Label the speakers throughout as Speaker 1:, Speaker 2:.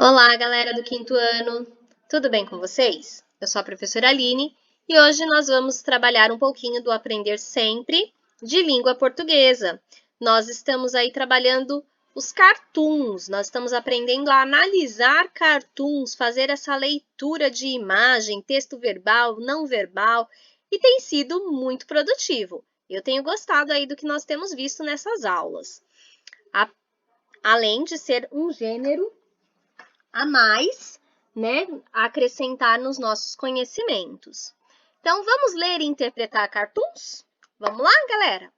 Speaker 1: Olá, galera do quinto ano! Tudo bem com vocês? Eu sou a professora Aline e hoje nós vamos trabalhar um pouquinho do Aprender Sempre de língua portuguesa. Nós estamos aí trabalhando os cartoons, nós estamos aprendendo a analisar cartoons, fazer essa leitura de imagem, texto verbal, não verbal, e tem sido muito produtivo. Eu tenho gostado aí do que nós temos visto nessas aulas. Além de ser um gênero a mais, né, a acrescentar nos nossos conhecimentos. Então, vamos ler e interpretar cartoons? Vamos lá, galera?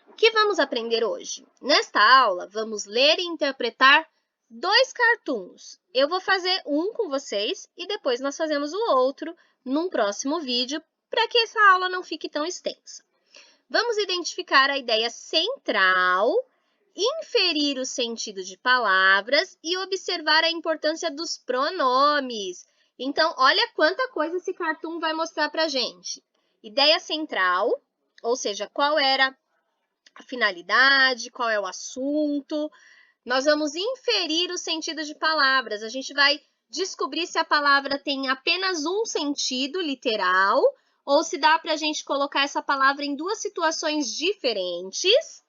Speaker 1: O que vamos aprender hoje? Nesta aula, vamos ler e interpretar 2 cartoons. Eu vou fazer um com vocês e depois nós fazemos o outro num próximo vídeo para que essa aula não fique tão extensa. Vamos identificar a ideia central, inferir o sentido de palavras e observar a importância dos pronomes. Então, olha quanta coisa esse cartoon vai mostrar para a gente. Ideia central, ou seja, qual era a finalidade, qual é o assunto. Nós vamos inferir o sentido de palavras. A gente vai descobrir se a palavra tem apenas um sentido literal ou se dá para a gente colocar essa palavra em 2 situações diferentes.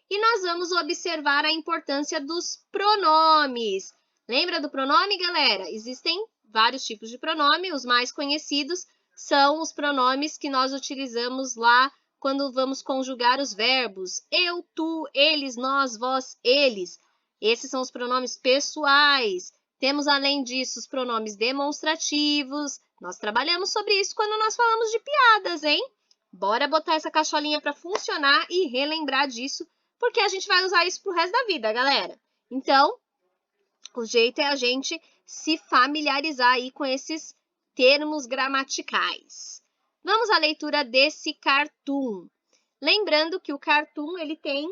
Speaker 1: E nós vamos observar a importância dos pronomes. Lembra do pronome, galera? Existem vários tipos de pronome. Os mais conhecidos são os pronomes que nós utilizamos lá quando vamos conjugar os verbos. Eu, tu, eles, nós, vós, eles. Esses são os pronomes pessoais. Temos, além disso, os pronomes demonstrativos. Nós trabalhamos sobre isso quando nós falamos de piadas, hein? Bora botar essa cacholinha para funcionar e relembrar disso, porque a gente vai usar isso pro resto da vida, galera. Então, o jeito é a gente se familiarizar aí com esses termos gramaticais. Vamos à leitura desse cartoon. Lembrando que o cartoon, ele tem,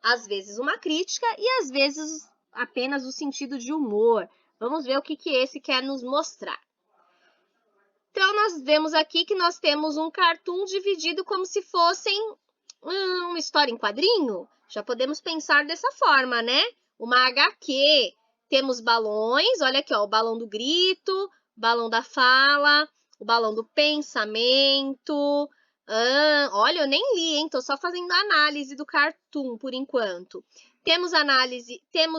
Speaker 1: às vezes, uma crítica e, às vezes, apenas o sentido de humor. Vamos ver o que esse quer nos mostrar. Então, nós vemos aqui que nós temos um cartoon dividido como se fossem uma história em quadrinho. Já podemos pensar dessa forma, né? Uma HQ. Temos balões, olha aqui, ó, o balão do grito, balão da fala, o balão do pensamento. Olha, eu nem li, hein? Tô só fazendo análise do cartoon por enquanto. Temos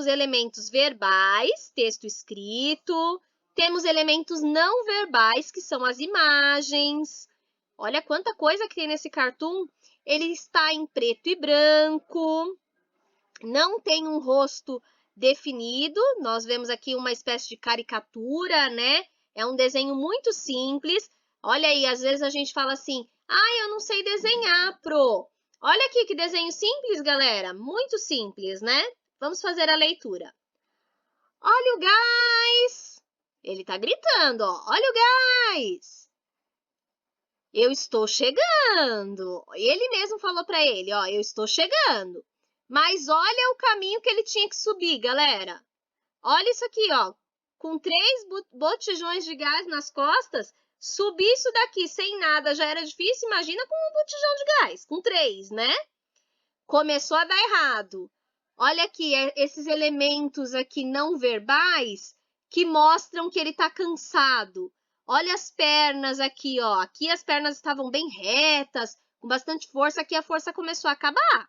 Speaker 1: elementos verbais, texto escrito. Temos elementos não verbais, que são as imagens. Olha quanta coisa que tem nesse cartoon. Ele está em preto e branco, não tem um rosto definido. Nós vemos aqui uma espécie de caricatura, né? É um desenho muito simples. Olha aí, às vezes a gente fala assim, eu não sei desenhar, pro. Olha aqui que desenho simples, galera. Muito simples, né? Vamos fazer a leitura. Olha o gás! Ele tá gritando, ó. Olha o gás! Eu estou chegando. Ele mesmo falou para ele, ó, eu estou chegando. Mas olha o caminho que ele tinha que subir, galera. Olha isso aqui, ó. Com 3 botijões de gás nas costas, subir isso daqui sem nada já era difícil. Imagina com um botijão de gás, com 3, né? Começou a dar errado. Olha aqui, esses elementos aqui não verbais que mostram que ele está cansado. Olha as pernas aqui, ó. Aqui as pernas estavam bem retas, com bastante força. Aqui a força começou a acabar.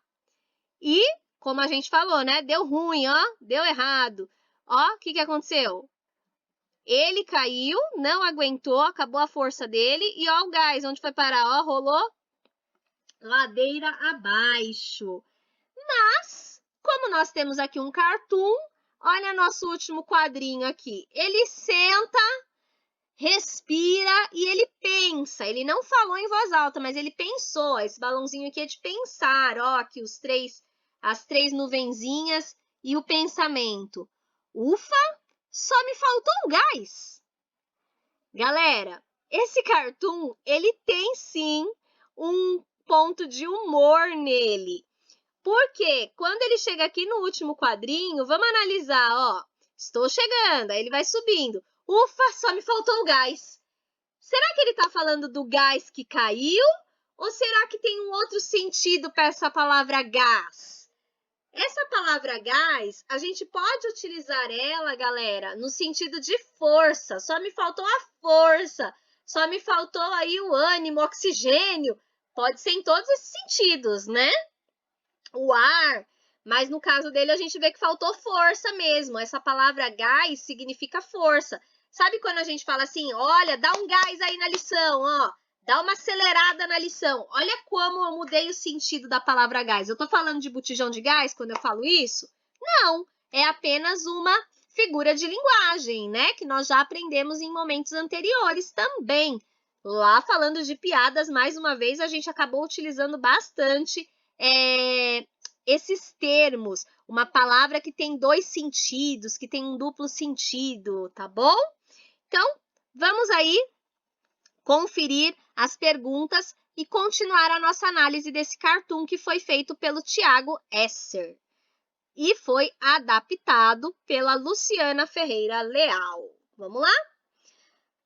Speaker 1: E, como a gente falou, né? Deu ruim, ó. Deu errado. Ó, o que aconteceu? Ele caiu, não aguentou, acabou a força dele. E ó o gás, onde foi parar? Ó, rolou ladeira abaixo. Mas, como nós temos aqui um cartoon, olha nosso último quadrinho aqui. Ele senta, respira e ele pensa. Ele não falou em voz alta, mas ele pensou. Esse balãozinho aqui é de pensar. Ó, aqui as 3 nuvenzinhas e o pensamento. Ufa, só me faltou o gás. Galera, esse cartoon, ele tem sim um ponto de humor nele. Porque quando ele chega aqui no último quadrinho, vamos analisar, ó. Estou chegando, aí ele vai subindo. Ufa, só me faltou o gás. Será que ele está falando do gás que caiu? Ou será que tem um outro sentido para essa palavra gás? Essa palavra gás, a gente pode utilizar ela, galera, no sentido de força. Só me faltou a força, só me faltou aí o ânimo, o oxigênio. Pode ser em todos esses sentidos, né? O ar, mas no caso dele a gente vê que faltou força mesmo. Essa palavra gás significa força. Sabe quando a gente fala assim, olha, dá um gás aí na lição, ó. Dá uma acelerada na lição. Olha como eu mudei o sentido da palavra gás. Eu tô falando de botijão de gás quando eu falo isso? Não, é apenas uma figura de linguagem, né? Que nós já aprendemos em momentos anteriores também. Lá falando de piadas, mais uma vez, a gente acabou utilizando bastante esses termos. Uma palavra que tem dois sentidos, que tem um duplo sentido, tá bom? Então, vamos aí conferir as perguntas e continuar a nossa análise desse cartoon que foi feito pelo Tiago Esser e foi adaptado pela Luciana Ferreira Leal. Vamos lá?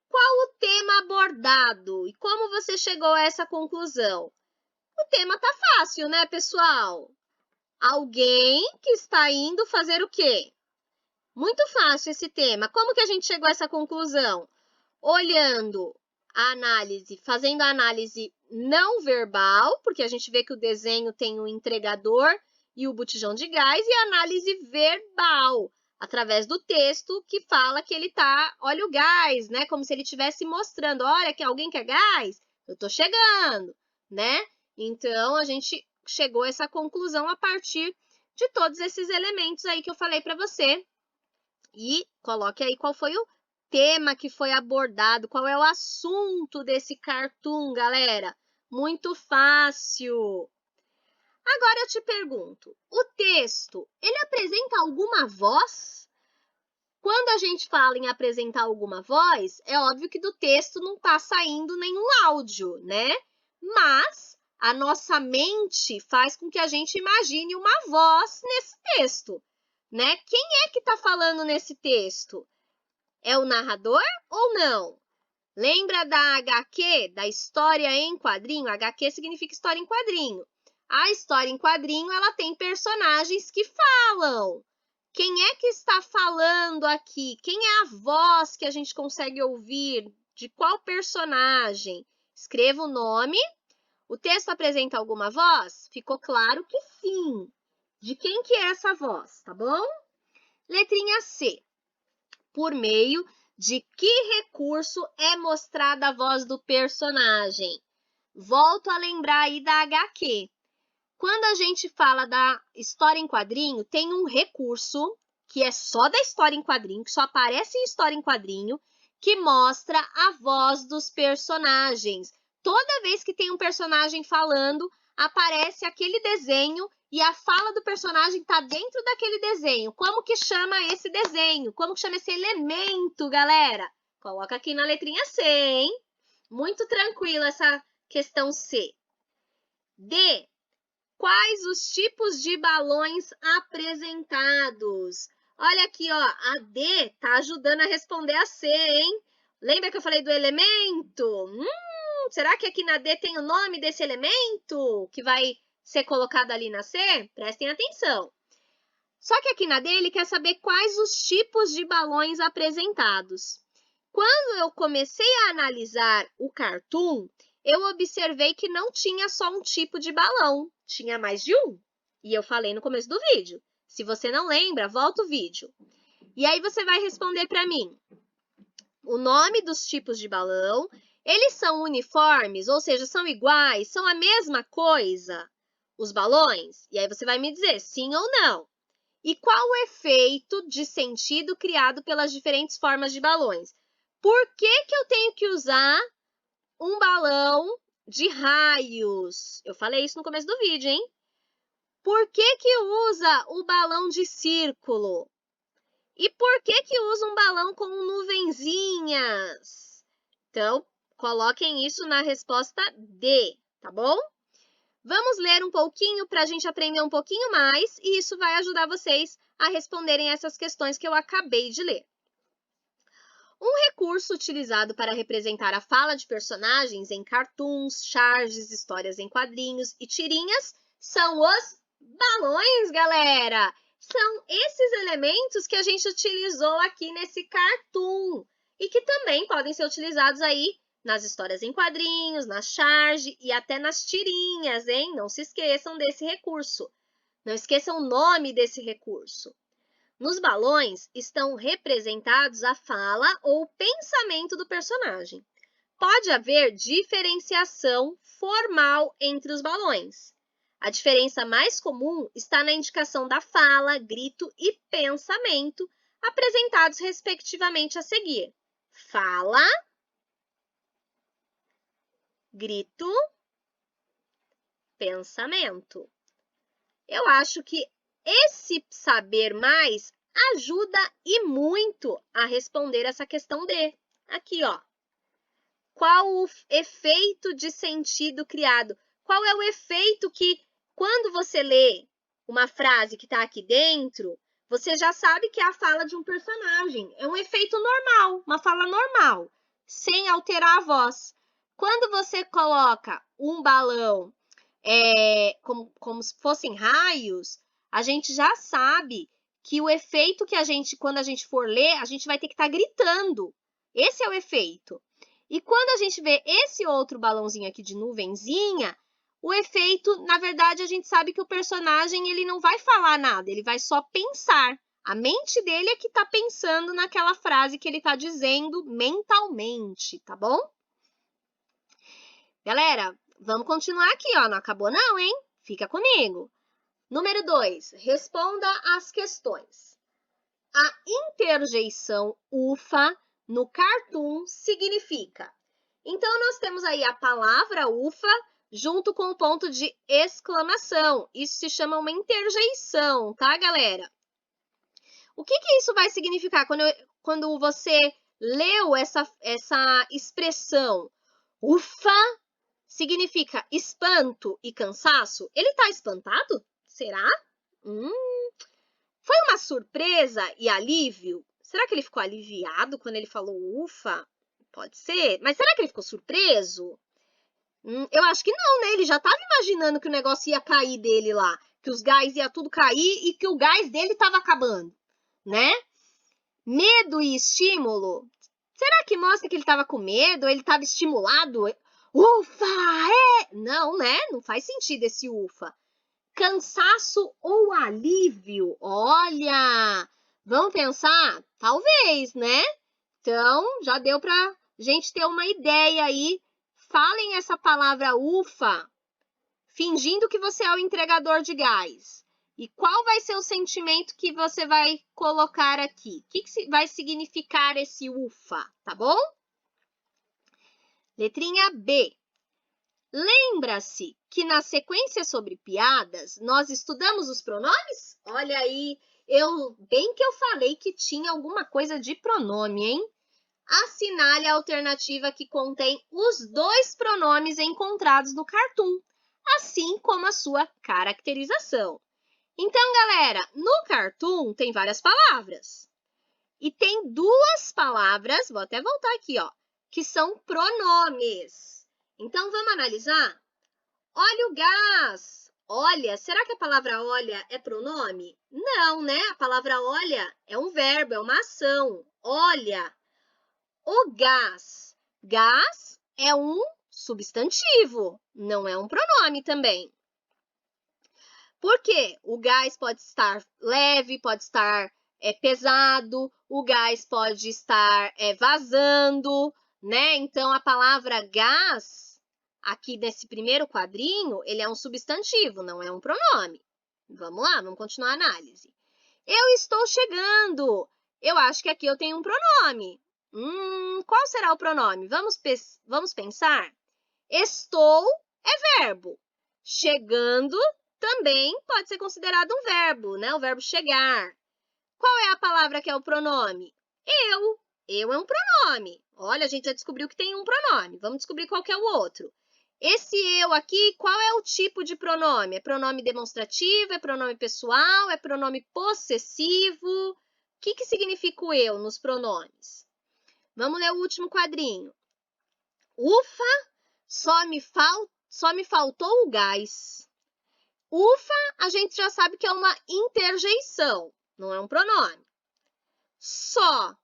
Speaker 1: Qual o tema abordado e como você chegou a essa conclusão? O tema tá fácil, né, pessoal? Alguém que está indo fazer o quê? Muito fácil esse tema. Como que a gente chegou a essa conclusão? Olhando a análise, fazendo a análise não verbal, porque a gente vê que o desenho tem o entregador e o botijão de gás, e a análise verbal, através do texto que fala que ele tá, olha o gás, né? Como se ele estivesse mostrando, olha que alguém quer gás, eu tô chegando, né? Então, a gente chegou a essa conclusão a partir de todos esses elementos aí que eu falei para você. E coloque aí qual foi o tema que foi abordado, qual é o assunto desse cartoon, galera. Muito fácil. Agora eu te pergunto, o texto, ele apresenta alguma voz? Quando a gente fala em apresentar alguma voz, é óbvio que do texto não está saindo nenhum áudio, né? Mas a nossa mente faz com que a gente imagine uma voz nesse texto, né? Quem é que está falando nesse texto? É o narrador ou não? Lembra da HQ, da história em quadrinho? HQ significa história em quadrinho. A história em quadrinho, ela tem personagens que falam. Quem é que está falando aqui? Quem é a voz que a gente consegue ouvir? De qual personagem? Escreva o nome. O texto apresenta alguma voz? Ficou claro que sim. De quem que é essa voz, tá bom? Letrinha C. Por meio de que recurso é mostrada a voz do personagem? Volto a lembrar aí da HQ. Quando a gente fala da história em quadrinho, tem um recurso que é só da história em quadrinho, que só aparece em história em quadrinho, que mostra a voz dos personagens. Toda vez que tem um personagem falando, aparece aquele desenho e a fala do personagem está dentro daquele desenho. Como que chama esse desenho? Como que chama esse elemento, galera? Coloca aqui na letrinha C, hein? Muito tranquila essa questão C. D. Quais os tipos de balões apresentados? Olha aqui, ó, a D tá ajudando a responder a C, hein? Lembra que eu falei do elemento? Será que aqui na D tem o nome desse elemento que vai ser colocado ali na C? Prestem atenção. Só que aqui na D ele quer saber quais os tipos de balões apresentados. Quando eu comecei a analisar o cartoon, eu observei que não tinha só um tipo de balão, tinha mais de um. E eu falei no começo do vídeo. Se você não lembra, volta o vídeo. E aí você vai responder para mim o nome dos tipos de balão. Eles são uniformes, ou seja, são iguais, são a mesma coisa, os balões? E aí você vai me dizer sim ou não. E qual o efeito de sentido criado pelas diferentes formas de balões? Por que eu tenho que usar um balão de raios? Eu falei isso no começo do vídeo, hein? Por que usa o balão de círculo? E por que usa um balão com nuvenzinhas? Então, coloquem isso na resposta D, tá bom? Vamos ler um pouquinho para a gente aprender um pouquinho mais e isso vai ajudar vocês a responderem essas questões que eu acabei de ler. Um recurso utilizado para representar a fala de personagens em cartoons, charges, histórias em quadrinhos e tirinhas são os Balões, galera! São esses elementos que a gente utilizou aqui nesse cartoon e que também podem ser utilizados aí nas histórias em quadrinhos, na charge e até nas tirinhas, hein? Não se esqueçam desse recurso. Não esqueçam o nome desse recurso. Nos balões estão representados a fala ou o pensamento do personagem. Pode haver diferenciação formal entre os balões. A diferença mais comum está na indicação da fala, grito e pensamento, apresentados respectivamente a seguir. Fala, grito, pensamento. Eu acho que esse saber mais ajuda e muito a responder essa questão D. Aqui, ó. Qual o efeito de sentido criado? Qual é o efeito que, quando você lê uma frase que está aqui dentro, você já sabe que é a fala de um personagem. É um efeito normal, uma fala normal, sem alterar a voz. Quando você coloca um balão como se fossem raios, a gente já sabe que o efeito que quando a gente for ler, a gente vai ter que estar gritando. Esse é o efeito. E quando a gente vê esse outro balãozinho aqui de nuvenzinha, o efeito, na verdade, a gente sabe que o personagem ele não vai falar nada, ele vai só pensar. A mente dele é que está pensando naquela frase que ele está dizendo mentalmente, tá bom? Galera, vamos continuar aqui, ó. Não acabou não, hein? Fica comigo. Número 2. Responda às questões. A interjeição ufa no cartoon significa. Então, nós temos aí a palavra ufa junto com o ponto de exclamação. Isso se chama uma interjeição, tá, galera? O que isso vai significar quando você leu essa expressão? Ufa significa espanto e cansaço. Ele tá espantado? Será? Foi uma surpresa e alívio? Será que ele ficou aliviado quando ele falou ufa? Pode ser. Mas será que ele ficou surpreso? Eu acho que não, né? Ele já estava imaginando que o negócio ia cair dele lá. Que os gás ia tudo cair e que o gás dele estava acabando, né? Medo e estímulo. Será que mostra que ele estava com medo? Ele estava estimulado? Ufa! Não, né? Não faz sentido esse ufa. Cansaço ou alívio? Olha, vamos pensar? Talvez, né? Então, já deu para gente ter uma ideia aí. Falem essa palavra ufa, fingindo que você é o entregador de gás. E qual vai ser o sentimento que você vai colocar aqui? O que vai significar esse ufa, tá bom? Letrinha B. Lembra-se que na sequência sobre piadas, nós estudamos os pronomes? Olha aí, bem que eu falei que tinha alguma coisa de pronome, hein? Assinale a alternativa que contém os dois pronomes encontrados no cartoon, assim como a sua caracterização. Então, galera, no cartoon tem várias palavras. E tem duas palavras, vou até voltar aqui, ó, que são pronomes. Então, vamos analisar? Olha o gás. Olha, será que a palavra olha é pronome? Não, né? A palavra olha é um verbo, é uma ação. Olha. O gás. Gás é um substantivo, não é um pronome também. Por quê? O gás pode estar leve, pode estar pesado, o gás pode estar vazando, né? Então, a palavra gás, aqui nesse primeiro quadrinho, ele é um substantivo, não é um pronome. Vamos lá, vamos continuar a análise. Eu estou chegando. Eu acho que aqui eu tenho um pronome. Qual será o pronome? Vamos pensar? Estou é verbo. Chegando também pode ser considerado um verbo, né? O verbo chegar. Qual é a palavra que é o pronome? Eu. Eu é um pronome. Olha, a gente já descobriu que tem um pronome. Vamos descobrir qual que é o outro. Esse eu aqui, qual é o tipo de pronome? É pronome demonstrativo? É pronome pessoal? É pronome possessivo? O que significa o eu nos pronomes? Vamos ler o último quadrinho. Ufa, só me faltou o gás. Ufa, a gente já sabe que é uma interjeição, não é um pronome. Só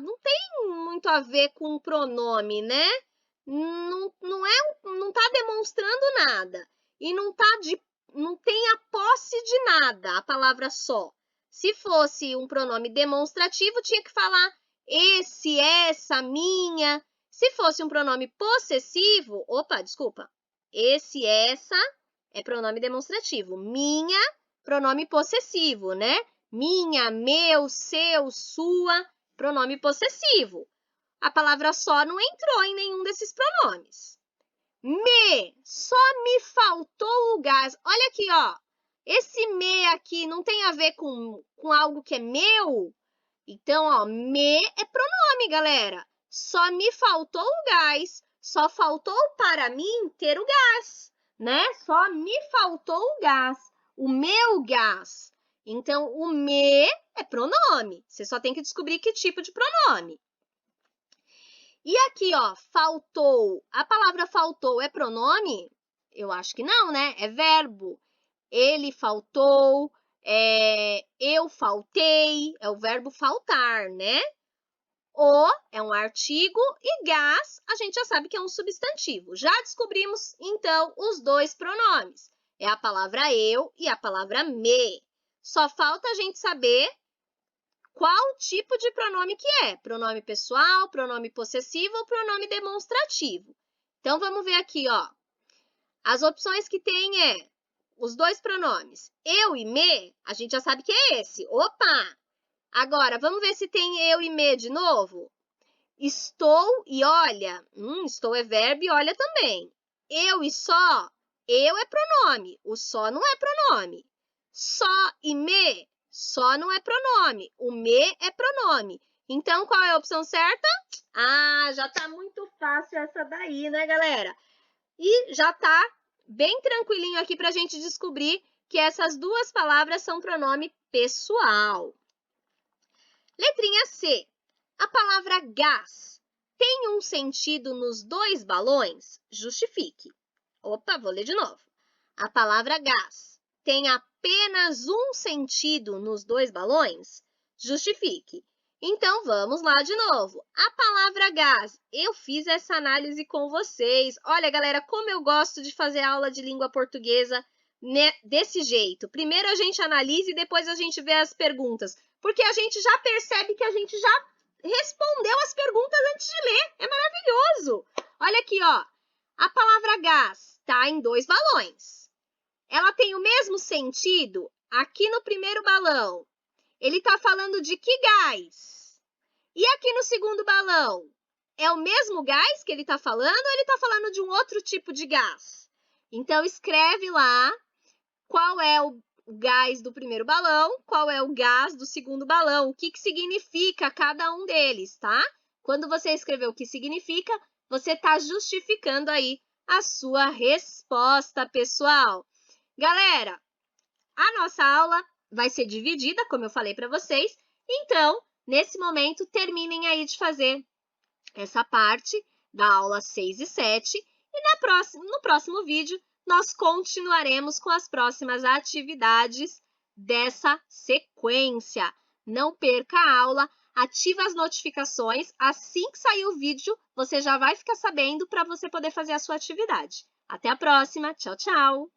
Speaker 1: não tem muito a ver com pronome, né? Não tá demonstrando nada. E não tem a posse de nada, a palavra só. Se fosse um pronome demonstrativo, tinha que falar esse, essa, minha. Se fosse um pronome possessivo, esse, essa é pronome demonstrativo. Minha, pronome possessivo, né? Minha, meu, seu, sua, pronome possessivo. A palavra só não entrou em nenhum desses pronomes. Só me faltou o gás. Olha aqui, ó. Esse me aqui não tem a ver com algo que é meu? Então, ó, me é pronome, galera. Só me faltou o gás. Só faltou para mim ter o gás, né? Só me faltou o gás. O meu gás. Então, o me é pronome. Você só tem que descobrir que tipo de pronome. E aqui, ó, faltou. A palavra faltou é pronome? Eu acho que não, né? É verbo. Ele faltou, eu faltei, é o verbo faltar, né? O é um artigo e gás a gente já sabe que é um substantivo. Já descobrimos, então, os dois pronomes. É a palavra eu e a palavra me. Só falta a gente saber qual tipo de pronome que é. Pronome pessoal, pronome possessivo ou pronome demonstrativo. Então, vamos ver aqui, ó. As opções que tem é os dois pronomes. Eu e me, a gente já sabe que é esse. Opa! Agora, vamos ver se tem eu e me de novo. Estou e olha. Estou é verbo e olha também. Eu e só. Eu é pronome. O só não é pronome. Só e me. Só não é pronome. O me é pronome. Então, qual é a opção certa? Ah, já tá muito fácil essa daí, né, galera? E já tá bem tranquilinho aqui pra gente descobrir que essas duas palavras são pronome pessoal. Letrinha C. A palavra gás tem um sentido nos dois balões? Justifique. Opa, vou ler de novo. A palavra gás tem apenas um sentido nos dois balões? Justifique. Então, vamos lá de novo. A palavra gás, eu fiz essa análise com vocês. Olha, galera, como eu gosto de fazer aula de língua portuguesa desse jeito. Primeiro a gente analisa e depois a gente vê as perguntas. Porque a gente já percebe que a gente já respondeu as perguntas antes de ler. É maravilhoso! Olha aqui, ó. A palavra gás está em dois balões. Ela tem o mesmo sentido aqui no primeiro balão. Ele está falando de que gás? E aqui no segundo balão? É o mesmo gás que ele está falando ou ele está falando de um outro tipo de gás? Então, escreve lá qual é o gás do primeiro balão, qual é o gás do segundo balão, o que significa cada um deles, tá? Quando você escrever o que significa, você está justificando aí a sua resposta, pessoal. Galera, a nossa aula vai ser dividida, como eu falei para vocês. Então, nesse momento, terminem aí de fazer essa parte da aula 6 e 7. E no próximo vídeo, nós continuaremos com as próximas atividades dessa sequência. Não perca a aula, ativa as notificações. Assim que sair o vídeo, você já vai ficar sabendo para você poder fazer a sua atividade. Até a próxima. Tchau, tchau!